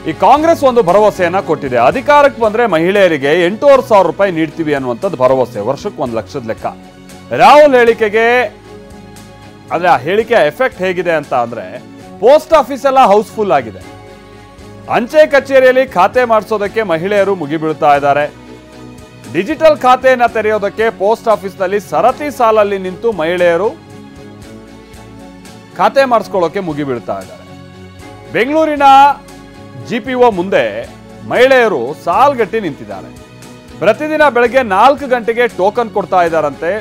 ಈ ಕಾಂಗ್ರೆಸ್ ಒಂದು ಭರವಸೆಯನ್ನ ಕೊಟ್ಟಿದೆ. ಅಧಿಕಾರಕ್ಕೆ ಬಂದ್ರೆ ಮಹಿಳೆಯರಿಗೆ 8,500 ರೂಪಾಯಿ ನೀಡ್ತೀವಿ ಅನ್ನುವಂಥದ್ದು ಭರವಸೆ, ವರ್ಷಕ್ಕೆ 1 ಲಕ್ಷದ ಲೆಕ್ಕ. ರಾಹುಲ್ ಹೇಳಿಕೆಗೆ ಅಂದ್ರೆ ಆ ಹೇಳಿಕೆ ಎಫೆಕ್ಟ್ ಹೇಗಿದೆ ಅಂತ ಅಂದ್ರೆ ಪೋಸ್ಟ್ ಆಫೀಸ್ ಎಲ್ಲ ಹೌಸ್ಫುಲ್ ಆಗಿದೆ. ಅಂಚೆ ಕಚೇರಿಯಲ್ಲಿ ಖಾತೆ ಮಾಡಿಸೋದಕ್ಕೆ ಮಹಿಳೆಯರು ಮುಗಿಬೀಳ್ತಾ ಇದ್ದಾರೆ. ಡಿಜಿಟಲ್ ಖಾತೆಯನ್ನ ತೆರೆಯೋದಕ್ಕೆ ಪೋಸ್ಟ್ ಆಫೀಸ್ನಲ್ಲಿ ಸರತಿ ಸಾಲಲ್ಲಿ ನಿಂತು ಮಹಿಳೆಯರು ಖಾತೆ ಮಾಡಿಸ್ಕೊಳ್ಳೋಕೆ ಮುಗಿಬೀಳ್ತಾ ಇದ್ದಾರೆ. ಬೆಂಗಳೂರಿನ ಜಿಪಿಒ ಮುಂದೆ ಮಹಿಳೆಯರು ಸಾಲ್ಗಟ್ಟಿ ನಿಂತಿದ್ದಾರೆ. ಪ್ರತಿದಿನ ಬೆಳಗ್ಗೆ 4 ಗಂಟೆಗೆ ಟೋಕನ್ ಕೊಡ್ತಾ ಇದ್ದಾರಂತೆ.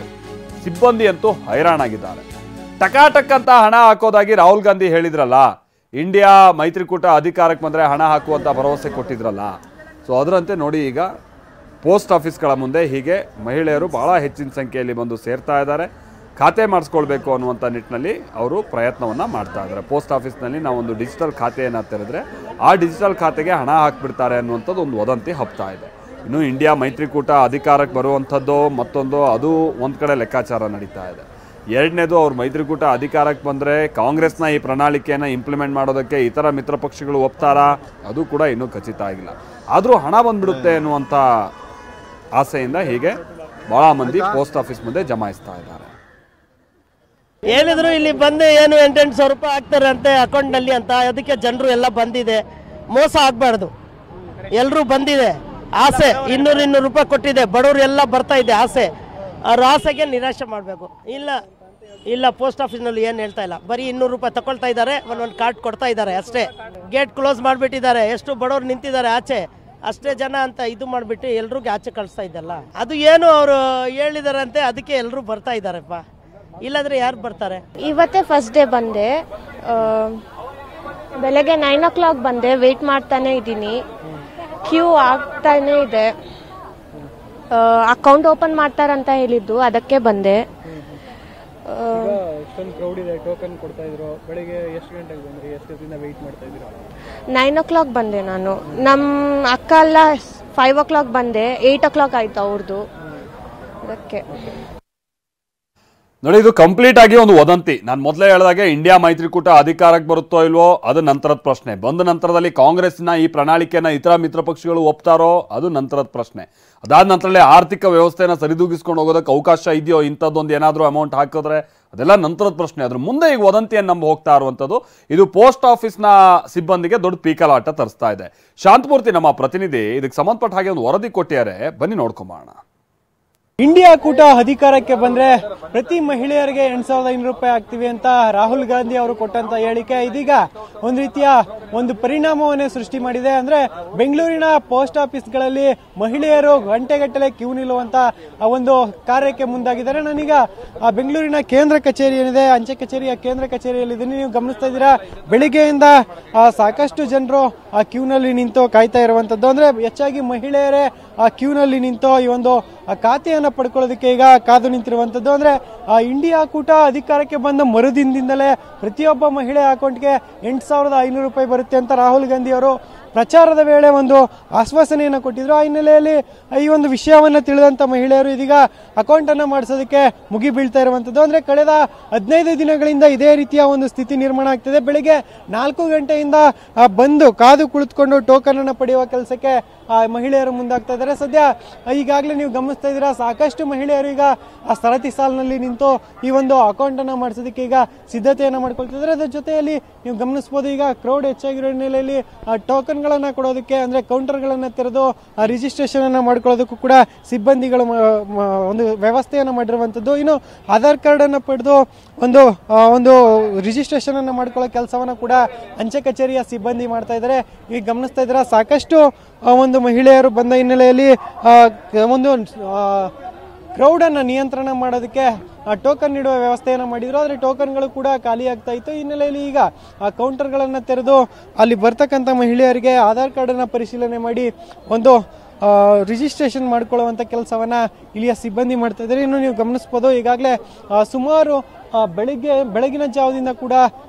ಸಿಬ್ಬಂದಿ ಅಂತೂ ಹೈರಾಣಾಗಿದ್ದಾರೆ. ಟಕಾಟಕ್ ಅಂತ ಹಣ ಹಾಕೋದಾಗಿ ರಾಹುಲ್ ಗಾಂಧಿ ಹೇಳಿದ್ರಲ್ಲ, ಇಂಡಿಯಾ ಮೈತ್ರಿಕೂಟ ಅಧಿಕಾರಕ್ಕೆ ಬಂದ್ರೆ ಹಣ ಹಾಕುವಂತ ಭರವಸೆ ಕೊಟ್ಟಿದ್ರಲ್ಲ, ಸೊ ಅದರಂತೆ ನೋಡಿ ಈಗ ಪೋಸ್ಟ್ ಆಫೀಸ್ಗಳ ಮುಂದೆ ಹೀಗೆ ಮಹಿಳೆಯರು ಬಹಳ ಹೆಚ್ಚಿನ ಸಂಖ್ಯೆಯಲ್ಲಿ ಬಂದು ಸೇರ್ತಾ ಇದ್ದಾರೆ. ಖಾತೆ ಮಾಡಿಸ್ಕೊಳ್ಬೇಕು ಅನ್ನುವಂಥ ನಿಟ್ಟಿನಲ್ಲಿ ಅವರು ಪ್ರಯತ್ನವನ್ನು ಮಾಡ್ತಾ ಇದ್ದಾರೆ. ಪೋಸ್ಟ್ ಆಫೀಸ್ನಲ್ಲಿ ನಾವೊಂದು ಡಿಜಿಟಲ್ ಖಾತೆಯನ್ನು ತೆರೆದ್ರೆ ಆ ಡಿಜಿಟಲ್ ಖಾತೆಗೆ ಹಣ ಹಾಕಿಬಿಡ್ತಾರೆ ಅನ್ನುವಂಥದ್ದು ಒಂದು ವದಂತಿ ಹಬ್ತಾ ಇದೆ. ಇನ್ನು ಇಂಡಿಯಾ ಮೈತ್ರಿಕೂಟ ಅಧಿಕಾರಕ್ಕೆ ಬರುವಂಥದ್ದು ಮತ್ತೊಂದು, ಅದು ಒಂದು ಕಡೆ ಲೆಕ್ಕಾಚಾರ ನಡೀತಾ ಇದೆ. ಎರಡನೇದು, ಅವ್ರು ಮೈತ್ರಿಕೂಟ ಅಧಿಕಾರಕ್ಕೆ ಬಂದರೆ ಕಾಂಗ್ರೆಸ್ನ ಈ ಪ್ರಣಾಳಿಕೆಯನ್ನು ಇಂಪ್ಲಿಮೆಂಟ್ ಮಾಡೋದಕ್ಕೆ ಇತರ ಮಿತ್ರ ಪಕ್ಷಗಳು ಒಪ್ತಾರಾ, ಅದು ಕೂಡ ಇನ್ನೂ ಖಚಿತ ಆಗಿಲ್ಲ. ಆದರೂ ಹಣ ಬಂದ್ಬಿಡುತ್ತೆ ಅನ್ನುವಂಥ ಆಸೆಯಿಂದ ಹೀಗೆ ಬಹಳ ಮಂದಿ ಪೋಸ್ಟ್ ಆಫೀಸ್ ಮುಂದೆ ಜಮಾಯಿಸ್ತಾ ಇದ್ದಾರೆ. ಹೇಳಿದ್ರು ಇಲ್ಲಿ ಬಂದು ಏನು 800 ರೂಪಾಯಿ ಹಾಕ್ತಾರೆ ಅಂತೆ ಅಕೌಂಟ್ನಲ್ಲಿ ಅಂತ. ಅದಕ್ಕೆ ಜನರು ಎಲ್ಲ ಬಂದಿದೆ, ಮೋಸ ಆಗಬಾರ್ದು. ಎಲ್ಲರೂ ಬಂದಿದೆ, ಆಸೆ 200 ರೂಪಾಯಿ ಕೊಟ್ಟಿದೆ, ಬಡವರು ಎಲ್ಲ ಬರ್ತಾ ಇದೆ ಆಸೆ. ಅವ್ರ ಆಸೆಗೆ ನಿರಾಶೆ ಮಾಡಬೇಕು. ಇಲ್ಲ ಪೋಸ್ಟ್ ಆಫೀಸ್ನಲ್ಲಿ ಏನು ಹೇಳ್ತಾ ಇಲ್ಲ, ಬರೀ 200 ರೂಪಾಯಿ ತಗೊಳ್ತಾ ಇದ್ದಾರೆ, ಒಂದೊಂದು ಕಾರ್ಡ್ ಕೊಡ್ತಾ ಇದ್ದಾರೆ ಅಷ್ಟೇ. ಗೇಟ್ ಕ್ಲೋಸ್ ಮಾಡಿಬಿಟ್ಟಿದ್ದಾರೆ, ಎಷ್ಟು ಬಡವರು ನಿಂತಿದ್ದಾರೆ ಆಚೆ, ಅಷ್ಟೇ ಜನ ಅಂತ ಇದು ಮಾಡಿಬಿಟ್ಟು ಎಲ್ರಿಗೂ ಆಚೆ ಕಳಿಸ್ತಾ ಇದ್ದಲ್ಲ. ಅದು ಏನು ಅವರು ಹೇಳಿದಾರಂತೆ, ಅದಕ್ಕೆ ಎಲ್ಲರೂ ಬರ್ತಾ ಇದ್ದಾರಪ್ಪ, ಇಲ್ಲಾಂದ್ರೆ ಯಾರು ಬರ್ತಾರೆ. ಇವತ್ತೇ ಫಸ್ಟ್ ಡೇ ಬಂದೆ, ಬೆಳಗ್ಗೆ 9 o'clock ಬಂದೆ, ವೇಟ್ ಮಾಡ್ತಾನೆ ಇದ್ದೀನಿ, ಕ್ಯೂ ಆಗ್ತಾನೆ ಇದೆ. ಅಕೌಂಟ್ ಓಪನ್ ಮಾಡ್ತಾರಂತ ಹೇಳಿದ್ದು, ಅದಕ್ಕೆ ಬಂದೆ. 9 o'clock ಬಂದೆ ನಾನು. ನಮ್ಮ ಅಕ್ಕ ಎಲ್ಲ 5 o'clock ಬಂದೆ, 8 o'clock ಆಯ್ತು ಅವ್ರದ್ದು. ಅದಕ್ಕೆ ನೋಡಿ, ಇದು ಕಂಪ್ಲೀಟ್ ಆಗಿ ಒಂದು ವದಂತಿ. ನಾನು ಮೊದಲೇ ಹೇಳಿದಾಗೆ ಇಂಡಿಯಾ ಮೈತ್ರಿಕೂಟ ಅಧಿಕಾರಕ್ಕೆ ಬರುತ್ತೋ ಇಲ್ವೋ ಅದು ನಂತರದ ಪ್ರಶ್ನೆ. ಬಂದ ನಂತರದಲ್ಲಿ ಕಾಂಗ್ರೆಸ್ನ ಈ ಪ್ರಣಾಳಿಕೆಯನ್ನು ಇತರ ಮಿತ್ರ ಪಕ್ಷಗಳು ಒಪ್ತಾರೋ ಅದು ನಂತರದ ಪ್ರಶ್ನೆ. ಅದಾದ ನಂತರದಲ್ಲಿ ಆರ್ಥಿಕ ವ್ಯವಸ್ಥೆನ ಸರಿದೂಗಿಸ್ಕೊಂಡು ಹೋಗೋದಕ್ಕೆ ಅವಕಾಶ ಇದೆಯೋ, ಇಂಥದ್ದೊಂದು ಏನಾದರೂ ಅಮೌಂಟ್ ಹಾಕಿದ್ರೆ ಅದೆಲ್ಲ ನಂತರದ ಪ್ರಶ್ನೆ. ಅದ್ರ ಮುಂದೆ ಈಗ ವದಂತಿಯನ್ನು ನಂಬ ಹೋಗ್ತಾ ಇರುವಂಥದ್ದು ಇದು ಪೋಸ್ಟ್ ಆಫೀಸ್ನ ಸಿಬ್ಬಂದಿಗೆ ದೊಡ್ಡ ಪೀಕಲಾಟ ತರಿಸ್ತಾ ಇದೆ. ಶಾಂತಮೂರ್ತಿ ನಮ್ಮ ಪ್ರತಿನಿಧಿ ಇದಕ್ಕೆ ಸಂಬಂಧಪಟ್ಟ ಹಾಗೆ ಒಂದು ವರದಿ ಕೊಟ್ಟಿದ್ದಾರೆ, ಬನ್ನಿ ನೋಡ್ಕೊಂಬೋಣ. ಇಂಡಿಯಾ ಕೂಟ ಅಧಿಕಾರಕ್ಕೆ ಬಂದ್ರೆ ಪ್ರತಿ ಮಹಿಳೆಯರಿಗೆ 8,500 ರೂಪಾಯಿ ಆಗ್ತೀವಿ ಅಂತ ರಾಹುಲ್ ಗಾಂಧಿ ಅವರು ಕೊಟ್ಟಂತ ಹೇಳಿಕೆ ಇದೀಗ ಒಂದು ರೀತಿಯ ಒಂದು ಪರಿಣಾಮವನ್ನೇ ಸೃಷ್ಟಿ ಮಾಡಿದೆ. ಅಂದ್ರೆ ಬೆಂಗಳೂರಿನ ಪೋಸ್ಟ್ ಆಫೀಸ್ಗಳಲ್ಲಿ ಮಹಿಳೆಯರು ಗಂಟೆಗಟ್ಟಲೆ ಕ್ಯೂ ನಿಲ್ಲುವಂತ ಒಂದು ಕಾರ್ಯಕ್ಕೆ ಮುಂದಾಗಿದ್ದಾರೆ. ನಾನೀಗ ಬೆಂಗಳೂರಿನ ಕೇಂದ್ರ ಕಚೇರಿ ಏನಿದೆ, ಅಂಚೆ ಕಚೇರಿಯ ಕೇಂದ್ರ ಕಚೇರಿಯಲ್ಲಿ ಇದನ್ನು ನೀವು ಗಮನಿಸ್ತಾ ಇದ್ದೀರಾ. ಬೆಳಿಗ್ಗೆಯಿಂದ ಸಾಕಷ್ಟು ಜನರು ಆ ಕ್ಯೂನಲ್ಲಿ ನಿಂತು ಕಾಯ್ತಾ ಇರುವಂತದ್ದು. ಅಂದ್ರೆ ಹೆಚ್ಚಾಗಿ ಮಹಿಳೆಯರೇ ಆ ಕ್ಯೂನಲ್ಲಿ ನಿಂತು ಈ ಒಂದು ಖಾತೆಯನ್ನ ಪಡ್ಕೊಳ್ಳೋದಕ್ಕೆ ಈಗ ಕಾದು ನಿಂತಿರುವಂತದ್ದು. ಅಂದ್ರೆ ಇಂಡಿಯಾ ಕೂಟ ಅಧಿಕಾರಕ್ಕೆ ಬಂದ ಮರುದಿನದಿಂದಲೇ ಪ್ರತಿಯೊಬ್ಬ ಮಹಿಳೆ ಅಕೌಂಟ್ಗೆ 8,500 ರೂಪಾಯಿ ಬರುತ್ತೆ ಅಂತ ರಾಹುಲ್ ಗಾಂಧಿ ಅವರು ಪ್ರಚಾರದ ವೇಳೆ ಒಂದು ಆಶ್ವಾಸನೆಯನ್ನು ಕೊಟ್ಟಿದ್ರು. ಆ ಹಿನ್ನೆಲೆಯಲ್ಲಿ ಈ ಒಂದು ವಿಷಯವನ್ನು ತಿಳಿದಂತ ಮಹಿಳೆಯರು ಇದೀಗ ಅಕೌಂಟ್ ಅನ್ನು ಮಾಡಿಸೋದಕ್ಕೆ ಮುಗಿ ಬೀಳ್ತಾ ಇರುವಂತದ್ದು. ಅಂದ್ರೆ ಕಳೆದ 15 ದಿನಗಳಿಂದ ಇದೇ ರೀತಿಯ ಒಂದು ಸ್ಥಿತಿ ನಿರ್ಮಾಣ ಆಗ್ತಿದೆ. ಬೆಳಿಗ್ಗೆ 4 ಗಂಟೆಯಿಂದ ಬಂದು ಕಾದು ಕುಳಿತುಕೊಂಡು ಟೋಕನ್ ಅನ್ನು ಪಡೆಯುವ ಕೆಲಸಕ್ಕೆ ಮಹಿಳೆಯರು ಮುಂದಾಗ್ತಾ ಇದ್ದಾರೆ. ಸದ್ಯ ಈಗಾಗಲೇ ನೀವು ಗಮನಿಸ್ತಾ ಇದ್ದೀರಾ, ಸಾಕಷ್ಟು ಮಹಿಳೆಯರು ಈಗ ಆ ಸರತಿ ಸಾಲಿನಲ್ಲಿ ನಿಂತು ಈ ಒಂದು ಅಕೌಂಟ್ ಅನ್ನು ಮಾಡಿಸೋದಕ್ಕೆ ಈಗ ಸಿದ್ಧತೆಯನ್ನು ಮಾಡ್ಕೊಳ್ತಿದ್ದಾರೆ. ಅದರ ಜೊತೆಯಲ್ಲಿ ನೀವು ಗಮನಿಸಬಹುದು, ಈಗ ಕ್ರೌಡ್ ಹೆಚ್ಚಾಗಿರೋ ಹಿನ್ನೆಲೆಯಲ್ಲಿ ಟೋಕನ್ ಗಳನ್ನ ಕೊಡೋದಕ್ಕೆ ಅಂದ್ರೆ ಕೌಂಟರ್ ಗಳನ್ನ ತೆರೆದು ರಿಜಿಸ್ಟ್ರೇಷನ್ ಅನ್ನ ಮಾಡ್ಕೊಳ್ಳೋದಕ್ಕೂ ಕೂಡ ಸಿಬ್ಬಂದಿಗಳು ಒಂದು ವ್ಯವಸ್ಥೆಯನ್ನ ಮಾಡಿರುವಂತದ್ದು. ಇನ್ನು ಆಧಾರ್ ಕಾರ್ಡ್ ಅನ್ನ ಪಡೆದು ಒಂದು ರಿಜಿಸ್ಟ್ರೇಷನ್ ಅನ್ನ ಮಾಡ್ಕೊಳ್ಳೋ ಕೆಲಸವನ್ನ ಕೂಡ ಅಂಚೆ ಕಚೇರಿಯ ಸಿಬ್ಬಂದಿ ಮಾಡ್ತಾ ಇದ್ದಾರೆ. ಈಗ ಗಮನಿಸ್ತಾ ಇದ್ದೀರಾ, ಸಾಕಷ್ಟು ಒಂದು ಮಹಿಳೆಯರು ಬಂದ ಹಿನ್ನೆಲೆಯಲ್ಲಿ ಒಂದು ಕ್ರೌಡ್ ಅನ್ನ ನಿಯಂತ್ರಣ ಮಾಡೋದಕ್ಕೆ ಟೋಕನ್ ನೀಡುವ ವ್ಯವಸ್ಥೆಯನ್ನು ಮಾಡಿದ್ರು. ಆದರೆ ಟೋಕನ್ಗಳು ಕೂಡ ಖಾಲಿ ಆಗ್ತಾ ಇತ್ತು. ಹಿನ್ನೆಲೆಯಲ್ಲಿ ಈಗ ಆ ಕೌಂಟರ್ಗಳನ್ನ ತೆರೆದು ಅಲ್ಲಿ ಬರ್ತಕ್ಕಂಥ ಮಹಿಳೆಯರಿಗೆ ಆಧಾರ್ ಕಾರ್ಡ್ ಅನ್ನ ಪರಿಶೀಲನೆ ಮಾಡಿ ಒಂದು ರಿಜಿಸ್ಟ್ರೇಷನ್ ಮಾಡ್ಕೊಳ್ಳುವಂತ ಕೆಲಸವನ್ನ ಇಲ್ಲಿಯ ಸಿಬ್ಬಂದಿ ಮಾಡ್ತಾ ಇದ್ದಾರೆ. ಇನ್ನು ನೀವು ಗಮನಿಸಬಹುದು, ಈಗಾಗಲೇ ಸುಮಾರು ಬೆಳಗಿನ ಜಾವದಿಂದ ಕೂಡ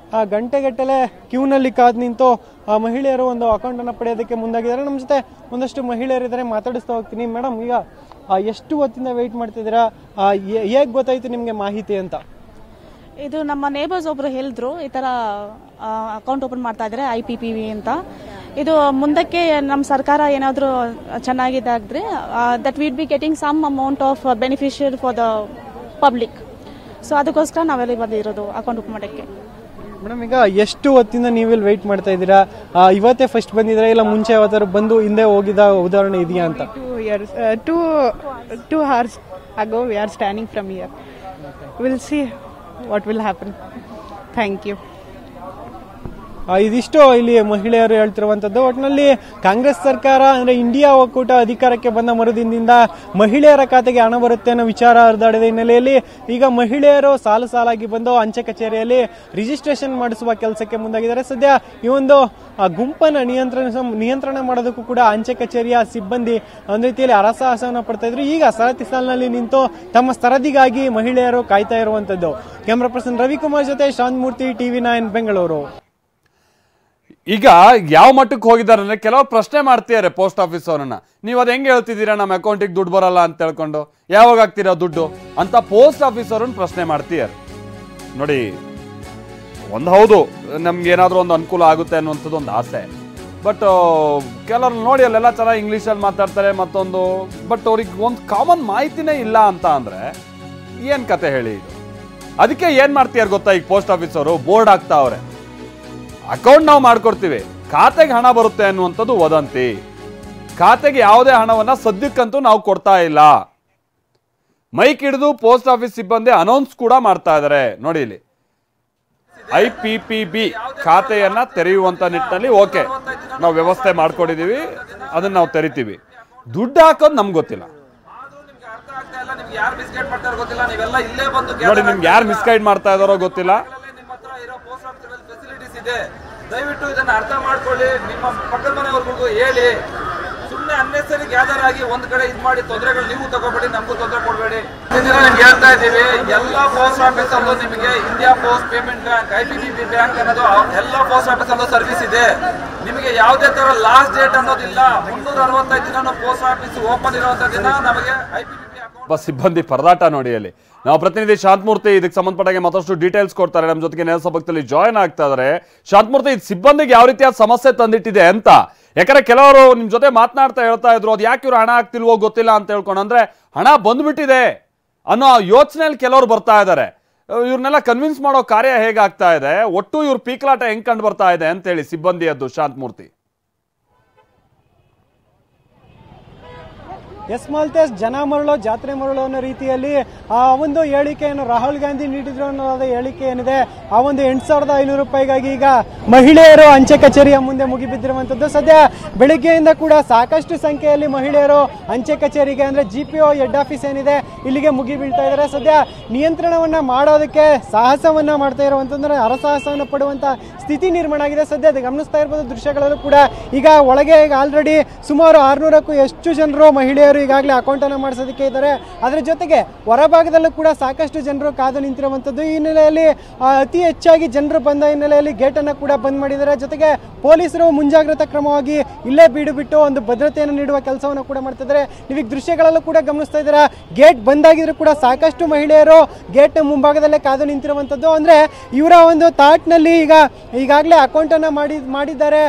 ಗಂಟೆಗಟ್ಟಲೆ ಕ್ಯೂನಲ್ಲಿ ಕಾದು ನಿಂತು ಮಹಿಳೆಯರು ಒಂದು ಅಕೌಂಟ್ ಅನ್ನು ಪಡೆಯೋದಕ್ಕೆ ಮುಂದಾಗಿದ್ದಾರೆ. ನಮ್ಮ ಜೊತೆ ಒಂದಷ್ಟು ಮಹಿಳೆಯರಿದ್ದಾರೆ, ಮಾತಾಡಿಸ್ತಾ ಹೋಗ್ತೀನಿ. ಮೇಡಮ್, ಈಗ ಎಷ್ಟು ಹೊತ್ತಿಂದ ವೇಟ್ ಮಾಡ್ತಿದ್ದೀರಾ? ಹೇಗೆ ಗೊತ್ತಾಯ್ತು ನಿಮಗೆ ಮಾಹಿತಿ ಅಂತ? ಇದು ನಮ್ಮ ನೇಬರ್ಸ್ ಒಬ್ರು ಹೇಳಿದ್ರು, ಈ ತರ ಅಕೌಂಟ್ ಓಪನ್ ಮಾಡ್ತಾ ಇದ್ದಾರೆ IPPV ಅಂತ. ಇದು ಮುಂದಕ್ಕೆ ನಮ್ಮ ಸರ್ಕಾರ ಏನಾದರೂ ಚೆನ್ನಾಗಿದ್ದಾದ್ರೆ that will be getting some amount of beneficial for the public. So ಅದಕ್ಕೋಸ್ಕರ ನಾವೆಲ್ಲ ಬಂದಿರೋದು ಅಕೌಂಟ್ ಓಪನ್ ಮಾಡೋಕ್ಕೆ. ಮೇಡಮ್, ಈಗ ಎಷ್ಟು ಹೊತ್ತಿಂದ ನೀವಿಲ್ಲಿ ವೆಯ್ಟ್ ಮಾಡ್ತಾ ಇದ್ದೀರಾ? ಇವತ್ತೇ ಫಸ್ಟ್ ಬಂದಿದ್ದೀರಾ ಇಲ್ಲ ಮುಂಚೆ ಯಾವತ್ತಾರು ಬಂದು ಹಿಂದೆ ಹೋಗಿದ್ದ ಉದಾಹರಣೆ ಇದೆಯಾ ಅಂತ? 2 hours ago we are standing from here. We'll see what will happen. Thank you. ಇದಿಷ್ಟು ಇಲ್ಲಿ ಮಹಿಳೆಯರು ಹೇಳ್ತಿರುವಂತದ್ದು. ಒಟ್ಟಿನಲ್ಲಿ ಕಾಂಗ್ರೆಸ್ ಸರ್ಕಾರ ಅಂದ್ರೆ ಇಂಡಿಯಾ ಒಕ್ಕೂಟ ಅಧಿಕಾರಕ್ಕೆ ಬಂದ ಮರುದಿನದಿಂದ ಮಹಿಳೆಯರ ಖಾತೆಗೆ ಹಣ ಬರುತ್ತೆ ಅನ್ನೋ ವಿಚಾರ ಹರಿದಾಡಿದ ಹಿನ್ನೆಲೆಯಲ್ಲಿ ಈಗ ಮಹಿಳೆಯರು ಸಾಲಾಗಿ ಬಂದು ಅಂಚೆ ಕಚೇರಿಯಲ್ಲಿ ರಿಜಿಸ್ಟ್ರೇಷನ್ ಮಾಡಿಸುವ ಕೆಲಸಕ್ಕೆ ಮುಂದಾಗಿದ್ದಾರೆ. ಸದ್ಯ ಈ ಒಂದು ಗುಂಪನ್ನು ನಿಯಂತ್ರಣ ಮಾಡೋದಕ್ಕೂ ಕೂಡ ಅಂಚೆ ಕಚೇರಿಯ ಸಿಬ್ಬಂದಿ ಒಂದು ರೀತಿಯಲ್ಲಿ ಹರಸಾಹಸವನ್ನು ಪಡ್ತಾ ಇದ್ರು. ಈಗ ಸರತಿ ಸಾಲಿನಲ್ಲಿ ನಿಂತು ತಮ್ಮ ಸರದಿಗಾಗಿ ಮಹಿಳೆಯರು ಕಾಯ್ತಾ ಇರುವಂತದ್ದು. ಕ್ಯಾಮರಾ ಪರ್ಸನ್ ರವಿಕುಮಾರ್ ಜೊತೆ ಶಾಂತಮೂರ್ತಿ, TV9 ಬೆಂಗಳೂರು. ಈಗ ಯಾವ ಮಟ್ಟಕ್ಕೆ ಹೋಗಿದ್ದಾರೆ ಅಂದ್ರೆ ಕೆಲವರು ಪ್ರಶ್ನೆ ಮಾಡ್ತಿದ್ದಾರೆ ಪೋಸ್ಟ್ ಆಫೀಸ್ ಅವರನ್ನ, ನೀವು ಅದು ಹೆಂಗೆ ಹೇಳ್ತಿದ್ದೀರಾ ನಮ್ಮ ಅಕೌಂಟಿಗೆ ದುಡ್ಡು ಬರಲ್ಲ ಅಂತ ಹೇಳ್ಕೊಂಡು, ಯಾವಾಗ ಆಗ್ತೀರಾ ದುಡ್ಡು ಅಂತ ಪೋಸ್ಟ್ ಆಫೀಸ್ ಅವ್ರನ್ನ ಪ್ರಶ್ನೆ ಮಾಡ್ತಿದ್ದಾರೆ. ನೋಡಿ, ಒಂದು ಹೌದು ನಮ್ಗೆ ಏನಾದರೂ ಒಂದು ಅನುಕೂಲ ಆಗುತ್ತೆ ಅನ್ನುವಂಥದ್ದು ಒಂದು ಆಸೆ. ಬಟ್ ಕೆಲವ್ರು ನೋಡಿ ಅಲ್ಲೆಲ್ಲ ಚೆನ್ನಾಗಿ ಇಂಗ್ಲೀಷಲ್ಲಿ ಮಾತಾಡ್ತಾರೆ ಮತ್ತೊಂದು, ಬಟ್ ಅವ್ರಿಗೆ ಒಂದು ಕಾಮನ್ ಮಾಹಿತಿನೇ ಇಲ್ಲ ಅಂತ ಅಂದ್ರೆ ಏನು ಕತೆ ಹೇಳಿ ಇದು. ಅದಕ್ಕೆ ಏನು ಮಾಡ್ತೀಯಾರ ಗೊತ್ತಾ, ಈಗ ಪೋಸ್ಟ್ ಆಫೀಸ್ ಅವರು ಬೋರ್ಡ್ ಹಾಕ್ತಾ ಅವ್ರೆ, ಅಕೌಂಟ್ ನಾವು ಮಾಡ್ಕೊಡ್ತೀವಿ, ಖಾತೆಗೆ ಹಣ ಬರುತ್ತೆ ಅನ್ನುವಂಥದ್ದು ವದಂತಿ. ಖಾತೆಗೆ ಯಾವುದೇ ಹಣವನ್ನ ಸದ್ಯಕ್ಕಂತೂ ನಾವು ಕೊಡ್ತಾ ಇಲ್ಲ. ಮೈಕ್ ಹಿಡಿದು ಪೋಸ್ಟ್ ಆಫೀಸ್ ಸಿಬ್ಬಂದಿ ಅನೌನ್ಸ್ ಕೂಡ ಮಾಡ್ತಾ ಇದ್ದಾರೆ. ನೋಡಿ ಇಲ್ಲಿ IPPB ಖಾತೆಯನ್ನ ತೆರೆಯುವಂತ ನಿಟ್ಟಿನಲ್ಲಿ ಓಕೆ ನಾವು ವ್ಯವಸ್ಥೆ ಮಾಡ್ಕೊಂಡಿದೀವಿ, ಅದನ್ನ ನಾವು ತೆರಿತೀವಿ. ದುಡ್ಡು ಹಾಕೋದು ನಮ್ಗೆ ಗೊತ್ತಿಲ್ಲ. ನೋಡಿ, ನಿಮ್ಗೆ ಯಾರು ಮಿಸ್ಗೈಡ್ ಮಾಡ್ತಾ ಇದಾರೋ ಗೊತ್ತಿಲ್ಲ. ದಯವಿಟ್ಟು ಇದನ್ನ ಅರ್ಥ ಮಾಡ್ಕೊಳ್ಳಿ, ನಿಮ್ಮ ಪಕ್ಕದ ಮನೆಯವ್ರಿಗೂ ಹೇಳಿ. ಸುಮ್ಮನೆ ಅನ್ನೆಸರಿ ಗ್ಯಾದರ್ ಆಗಿ ಒಂದ್ ಕಡೆ ಇದ್ ಮಾಡಿ ತೊಂದರೆಗಳು ನೀವು ತಗೋಬೇಡಿ, ನಮಗೂ ತೊಂದರೆ ಕೊಡಬೇಡಿ. ನಿಮ್ಗೆ ಹೇಳ್ತಾ ಇದ್ದೀವಿ, ಎಲ್ಲ ಪೋಸ್ಟ್ ಆಫೀಸ್ ಅಲ್ಲೂ ನಿಮಗೆ India post payment bank IPPB bank ಅನ್ನೋದು ಎಲ್ಲ ಪೋಸ್ಟ್ ಆಫೀಸ್ ಅಲ್ಲೂ ಸರ್ವಿಸ್ ಇದೆ. ನಿಮಗೆ ಯಾವುದೇ ತರ ಲಾಸ್ಟ್ ಡೇಟ್ ಅನ್ನೋದಿಲ್ಲ. 365 ದಿನ ಪೋಸ್ಟ್ ಆಫೀಸ್ ಓಪನ್ ಇರುವಂತ ದಿನ ನಮಗೆ IPPB ಸಿಬ್ಬಂದಿ ಪರದಾಟ ನೋಡಿ. ಅಲ್ಲಿ ನಾವು ಪ್ರತಿನಿಧಿ ಶಾಂತಮೂರ್ತಿ ಇದಕ್ಕೆ ಸಂಬಂಧಪಟ್ಟಾಗೆ ಮತ್ತಷ್ಟು ಡೀಟೇಲ್ಸ್ ಕೊಡ್ತಾರೆ. ನಮ್ಮ ಜೊತೆಗೆ ನೇರ ಸಂಪರ್ಕದಲ್ಲಿ ಜಾಯ್ನ್ ಆಗ್ತಾ ಇದಾರೆ. ಶಾಂತಮೂರ್ತಿ, ಇದು ಸಿಬ್ಬಂದಿಗೆ ಯಾವ ರೀತಿಯ ಸಮಸ್ಯೆ ತಂದಿಟ್ಟಿದೆ ಅಂತ? ಯಾಕಂದ್ರೆ ಕೆಲವರು ನಿಮ್ ಜೊತೆ ಮಾತನಾಡ್ತಾ ಹೇಳ್ತಾ ಇದ್ರು, ಅದು ಯಾಕೆ ಇವ್ರು ಹಣ ಆಗ್ತಿಲ್ವೋ ಗೊತ್ತಿಲ್ಲ ಅಂತ ಹೇಳ್ಕೊಂಡು, ಅಂದ್ರೆ ಹಣ ಬಂದ್ಬಿಟ್ಟಿದೆ ಅನ್ನೋ ಯೋಚನೆಯಲ್ಲಿ ಕೆಲವರು ಬರ್ತಾ ಇದ್ದಾರೆ. ಇವ್ರನ್ನೆಲ್ಲ ಕನ್ವಿನ್ಸ್ ಮಾಡೋ ಕಾರ್ಯ ಹೇಗಾಗ್ತಾ ಇದೆ, ಒಟ್ಟು ಇವ್ರ ಪೀಕ್ಲಾಟ ಹೆಂಗ್ ಕಂಡು ಬರ್ತಾ ಇದೆ ಅಂತ ಹೇಳಿ ಸಿಬ್ಬಂದಿಯದ್ದು ಶಾಂತಮೂರ್ತಿ. ಎಸ್ ಮಾಲ್ತೇಸ್, ಜನ ಮರಳು ಜಾತ್ರೆ ಮರಳು ಅನ್ನೋ ರೀತಿಯಲ್ಲಿ ಆ ಒಂದು ಹೇಳಿಕೆಯನ್ನು ರಾಹುಲ್ ಗಾಂಧಿ ನೀಡಿದ್ರು ಅನ್ನೋದಾದ ಹೇಳಿಕೆ ಏನಿದೆ, ಆ ಒಂದು 8,500 ರೂಪಾಯಿಗಾಗಿ ಈಗ ಮಹಿಳೆಯರು ಅಂಚೆ ಕಚೇರಿಯ ಮುಂದೆ ಮುಗಿಬಿದ್ದಿರುವಂತದ್ದು. ಸದ್ಯ ಬೆಳಿಗ್ಗೆಯಿಂದ ಕೂಡ ಸಾಕಷ್ಟು ಸಂಖ್ಯೆಯಲ್ಲಿ ಮಹಿಳೆಯರು ಅಂಚೆ ಕಚೇರಿಗೆ ಅಂದ್ರೆ GPO ಹೆಡ್ ಆಫೀಸ್ ಏನಿದೆ ಇಲ್ಲಿಗೆ ಮುಗಿ ಬೀಳ್ತಾ ಇದ್ದಾರೆ. ಸದ್ಯ ನಿಯಂತ್ರಣವನ್ನ ಮಾಡೋದಕ್ಕೆ ಸಾಹಸವನ್ನ ಮಾಡ್ತಾ ಇರುವಂತಂದ್ರೆ ಹರಸಾಹಸವನ್ನು ಪಡುವಂತ ಸ್ಥಿತಿ ನಿರ್ಮಾಣ ಆಗಿದೆ. ಸದ್ಯ ಗಮನಿಸ್ತಾ ಇರಬಹುದು ದೃಶ್ಯಗಳಲ್ಲೂ ಕೂಡ ಈಗ ಒಳಗೆ ಈಗ ಆಲ್ರೆಡಿ ಸುಮಾರು 600ಕ್ಕೂ ಹೆಚ್ಚು ಜನರು ಮಹಿಳೆಯರು ಈಗಾಗಲೇ ಅಕೌಂಟ್ ಅನ್ನು ಮಾಡಿಸೋದಕ್ಕೆ ಇದ್ದಾರೆ. ಅದರ ಜೊತೆಗೆ ಹೊರಭಾಗದಲ್ಲೂ ಕೂಡ ಸಾಕಷ್ಟು ಜನರು ಕಾದು ನಿಂತಿರುವಂತದ್ದು. ಈ ಹಿನ್ನೆಲೆಯಲ್ಲಿ ಅತಿ ಹೆಚ್ಚಾಗಿ ಜನರು ಬಂದ ಹಿನ್ನೆಲೆಯಲ್ಲಿ ಗೇಟ್ ಅನ್ನು ಕೂಡ ಬಂದ್ ಮಾಡಿದ್ದಾರೆ. ಜೊತೆಗೆ ಪೊಲೀಸರು ಮುಂಜಾಗ್ರತಾ ಕ್ರಮವಾಗಿ ಇಲ್ಲೇ ಬೀಡು ಬಿಟ್ಟು ಒಂದು ಭದ್ರತೆಯನ್ನು ನೀಡುವ ಕೆಲಸವನ್ನು ಕೂಡ ಮಾಡ್ತಿದ್ದಾರೆ. ನೀವೀಗ ದೃಶ್ಯಗಳಲ್ಲೂ ಕೂಡ ಗಮನಿಸ್ತಾ ಇದ್ದೀರಾ, ಗೇಟ್ ಬಂದಾಗಿದ್ರು ಕೂಡ ಸಾಕಷ್ಟು ಮಹಿಳೆಯರು ಗೇಟ್ ನ ಮುಂಭಾಗದಲ್ಲೇ ಕಾದು ನಿಂತಿರುವಂತದ್ದು. ಅಂದ್ರೆ ಇವರ ಒಂದು ಥಾಟ್ನಲ್ಲಿ ಈಗಾಗಲೇ ಅಕೌಂಟ್ ಅನ್ನ ಮಾಡಿದ್ದಾರೆ,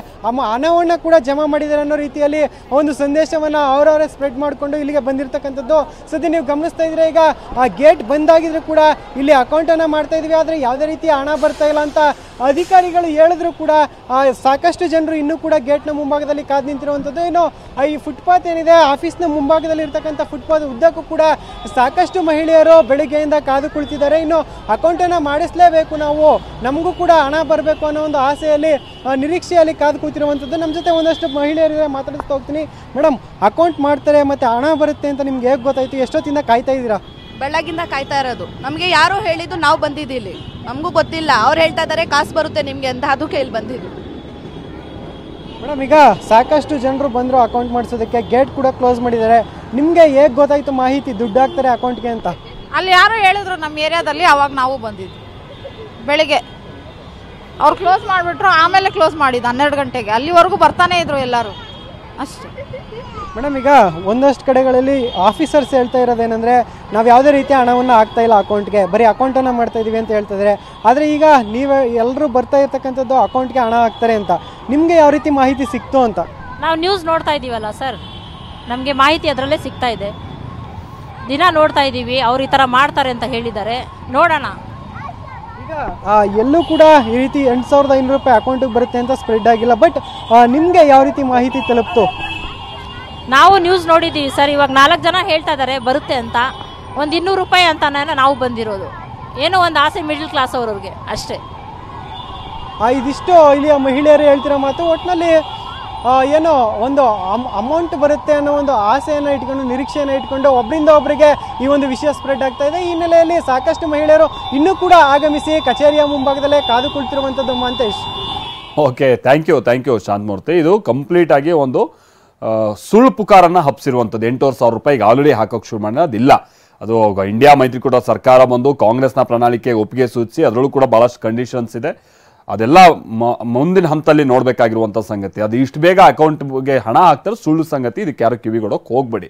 ಹಣವನ್ನ ಕೂಡ ಜಮಾ ಮಾಡಿದ್ದಾರೆ ಅನ್ನೋ ರೀತಿಯಲ್ಲಿ ಒಂದು ಸಂದೇಶವನ್ನ ಅವರವರೇ ಸ್ಪ್ರೆಡ್ ಮಾಡಿಕೊಂಡು ಇಲ್ಲಿಗೆ ಬಂದಿರತಕ್ಕಂಥದ್ದು. ಸದ್ಯ ನೀವು ಗಮನಿಸ್ತಾ ಇದ್ರೆ ಈಗ ಆ ಗೇಟ್ ಬಂದಾಗಿದ್ರು ಕೂಡ ಇಲ್ಲಿ ಅಕೌಂಟ್ ಅನ್ನ ಮಾಡ್ತಾ ಇದೀವಿ, ಆದ್ರೆ ಯಾವುದೇ ರೀತಿಯ ಹಣ ಬರ್ತಾ ಇಲ್ಲ ಅಂತ ಅಧಿಕಾರಿಗಳು ಹೇಳಿದ್ರು ಕೂಡ ಸಾಕಷ್ಟು ಜನರು ಇನ್ನೂ ಕೂಡ ಗೇಟ್ ನ ಮುಂಭಾಗದಲ್ಲಿ ಕಾದು ನಿಂತಿರುವಂತದ್ದು. ಇನ್ನು ಈ ಫುಟ್ಪಾತ್ ಏನಿದೆ ಆಫೀಸ್ನ ಮುಂಭಾಗದಲ್ಲಿ ಇರ್ತಕ್ಕಂಥ ಫುಟ್ಪಾತ್ ಉದ್ದಕ್ಕೂ ಕೂಡ ಸಾಕಷ್ಟು ಮಹಿಳೆಯರು ಬೆಳಿಗ್ಗೆಯಿಂದ ಕಾದು ಕುಳಿತಿದ್ದಾರೆ. ಇನ್ನು ಅಕೌಂಟ್ ಅನ್ನ ಮಾಡಿಸ್ಲೇಬೇಕು, ನಾವು ನಮಗೂ ಕೂಡ ಹಣ ಬರಬೇಕು ಅನ್ನೋ ಒಂದು ಆಸೆಯಲ್ಲಿ ನಿರೀಕ್ಷೆಯಲ್ಲಿ ಕಾದು ಕೂತಿರುವಂತದ್ದು. ನಮ್ಮ ಜೊತೆ ಒಂದಷ್ಟು ಮಹಿಳೆಯರಿಗೆ ಮಾತಾಡಿಸ್ತಾ ಹೋಗ್ತೀನಿ. ಮೇಡಮ್, ಅಕೌಂಟ್ ಮಾಡ್ತಾರೆ ಮತ್ತೆ ಹಣ ಬರುತ್ತೆ ಅಂತ ನಿಮ್ಗೆ ಹೇಗೆ ಗೊತ್ತಾಯ್ತು? ಎಷ್ಟೊತ್ತಿಂದ ಕಾಯ್ತಾ ಇದ್ದೀರಾ? ಬೆಳಗಿಂದ ಕಾಯ್ತಾ ಇರೋದು. ನಮಗೆ ಯಾರೋ ಹೇಳಿದ್ದು ನಾವು ಬಂದಿದ್ದೀವಿ, ನಮಗೂ ಗೊತ್ತಿಲ್ಲ. ಅವ್ರು ಹೇಳ್ತಾ ಇದ್ದಾರೆ ಕಾಸು ಬರುತ್ತೆ ನಿಮಗೆ ಅಂತ, ಅದಕ್ಕೆ ಇಲ್ಲಿ ಬಂದಿದ್ವಿ. ಮೇಡಮ್, ಈಗ ಸಾಕಷ್ಟು ಜನರು ಬಂದರು ಅಕೌಂಟ್ ಮಾಡಿಸೋದಕ್ಕೆ, ಗೇಟ್ ಕೂಡ ಕ್ಲೋಸ್ ಮಾಡಿದ್ದಾರೆ. ನಿಮಗೆ ಹೇಗೆ ಗೊತ್ತಾಯ್ತು ಮಾಹಿತಿ ದುಡ್ಡು ಹಾಕ್ತಾರೆ ಅಕೌಂಟ್ಗೆ ಅಂತ? ಅಲ್ಲಿ ಯಾರೋ ಹೇಳಿದ್ರು ನಮ್ಮ ಏರಿಯಾದಲ್ಲಿ, ಅವಾಗ ನಾವು ಬಂದಿದ್ವಿ ಬೆಳಿಗ್ಗೆ. ಅವ್ರು ಕ್ಲೋಸ್ ಮಾಡಿಬಿಟ್ರು, ಆಮೇಲೆ ಕ್ಲೋಸ್ ಮಾಡಿದ್ದು 12 ಗಂಟೆಗೆ. ಅಲ್ಲಿವರೆಗೂ ಬರ್ತಾನೆ ಇದ್ರು ಎಲ್ಲರೂ. ಅಷ್ಟೇ. ಮೇಡಮ್, ಈಗ ಒಂದಷ್ಟು ಕಡೆಗಳಲ್ಲಿ ಆಫೀಸರ್ಸ್ ಹೇಳ್ತಾ ಇರೋದೇನೆಂದರೆ ನಾವು ಯಾವುದೇ ರೀತಿಯ ಹಣವನ್ನು ಹಾಕ್ತಾ ಇಲ್ಲ ಅಕೌಂಟ್ಗೆ, ಬರೀ ಅಕೌಂಟನ್ನು ಮಾಡ್ತಾ ಇದ್ದೀವಿ ಅಂತ ಹೇಳ್ತಾ ಇದ್ದಾರೆ. ಆದರೆ ಈಗ ನೀವು ಎಲ್ಲರೂ ಬರ್ತಾ ಇರ್ತಕ್ಕಂಥದ್ದು ಅಕೌಂಟ್ಗೆ ಹಣ ಹಾಕ್ತಾರೆ ಅಂತ, ನಿಮಗೆ ಯಾವ ರೀತಿ ಮಾಹಿತಿ ಸಿಕ್ತು ಅಂತ? ನಾವು ನ್ಯೂಸ್ ನೋಡ್ತಾ ಇದ್ದೀವಲ್ಲ ಸರ್, ನಮಗೆ ಮಾಹಿತಿ ಅದರಲ್ಲೇ ಸಿಗ್ತಾ ಇದೆ. ದಿನ ನೋಡ್ತಾ ಇದ್ದೀವಿ, ಅವ್ರು ಈ ಥರ ಮಾಡ್ತಾರೆ ಅಂತ ಹೇಳಿದ್ದಾರೆ, ನೋಡೋಣ. ಈಗ ಎಲ್ಲೂ ಕೂಡ ಈ ರೀತಿ 8,500 ರೂಪಾಯಿ ಅಕೌಂಟಿಗೆ ಬರುತ್ತೆ ಅಂತ ಸ್ಪ್ರೆಡ್ ಆಗಿಲ್ಲ. ಬಟ್ ನಿಮಗೆ ಯಾವ ರೀತಿ ಮಾಹಿತಿ ತಲುಪ್ತು? ನಾವು ನ್ಯೂಸ್ ನೋಡಿದ್ದೀವಿ ಸರ್. ಇವಾಗ 4 ಜನ ಹೇಳ್ತಾ ಇದ್ದಾರೆ ಬರುತ್ತೆ ಅಂತ. ಒಂದು 200 ರೂಪಾಯಿ ಅಂತಾನೆ ನಾವು ಬಂದಿರೋದು. ಏನೋ ಒಂದು ಆಸೆ ಮಿಡ್ಲ್ ಕ್ಲಾಸ್ ಅವ್ರವ್ರಿಗೆ ಅಷ್ಟೇ. ಇದಿಷ್ಟು ಇಲ್ಲಿಯ ಮಹಿಳೆಯರು ಹೇಳ್ತಿರೋ ಮಾತು. ಒಟ್ಟಿನಲ್ಲಿ ಏನೋ ಒಂದು ಅಮೌಂಟ್ ಬರುತ್ತೆ ಅನ್ನೋ ಒಂದು ಆಸೆಯನ್ನು ಇಟ್ಕೊಂಡು, ನಿರೀಕ್ಷೆಯನ್ನು ಇಟ್ಕೊಂಡು ಒಬ್ಬರಿಂದ ಒಬ್ಬರಿಗೆ ಈ ಒಂದು ವಿಷಯ ಸ್ಪ್ರೆಡ್ ಆಗ್ತಾ ಇದೆ. ಈ ಹಿನ್ನೆಲೆಯಲ್ಲಿ ಸಾಕಷ್ಟು ಮಹಿಳೆಯರು ಇನ್ನೂ ಕೂಡ ಆಗಮಿಸಿ ಕಚೇರಿಯ ಮುಂಭಾಗದಲ್ಲೇ ಕಾದು ಕುಳಿತಿರುವಂಥದ್ದು. ಮಂತೇಶ್, ಓಕೆ, ಥ್ಯಾಂಕ್ ಯು ಶಾಂತಮೂರ್ತಿ. ಇದು ಕಂಪ್ಲೀಟ್ ಆಗಿ ಒಂದು ಸುಳ್ಳು ಪುಕಾರನ್ನು ಹಬ್ಸಿರುವಂಥದ್ದು. 8,500 ರೂಪಾಯಿಗೆ ಆಲ್ರೆಡಿ ಹಾಕೋಕೆ ಶುರು ಮಾಡಿದ್ರೆ ಅದಿಲ್ಲ. ಅದು ಇಂಡಿಯಾ ಮೈತ್ರಿಕೂಟ ಸರ್ಕಾರ ಬಂದು ಕಾಂಗ್ರೆಸ್ನ ಪ್ರಣಾಳಿಕೆಗೆ ಒಪ್ಪಿಗೆ ಸೂಚಿಸಿ ಅದರಲ್ಲೂ ಕೂಡ ಭಾಳಷ್ಟು ಕಂಡೀಷನ್ಸ್ ಇದೆ. ಅದೆಲ್ಲ ಮುಂದಿನ ಹಂತದಲ್ಲಿ ನೋಡಬೇಕಾಗಿರುವಂಥ ಸಂಗತಿ. ಅದು ಇಷ್ಟು ಬೇಗ ಅಕೌಂಟ್ಗೆ ಹಣ ಹಾಕ್ತಾರೆ ಸುಳ್ಳು ಸಂಗತಿ. ಇದಕ್ಕೆ ಯಾರು ಕಿವಿಗೊಡೋಕೆ ಹೋಗಬೇಡಿ.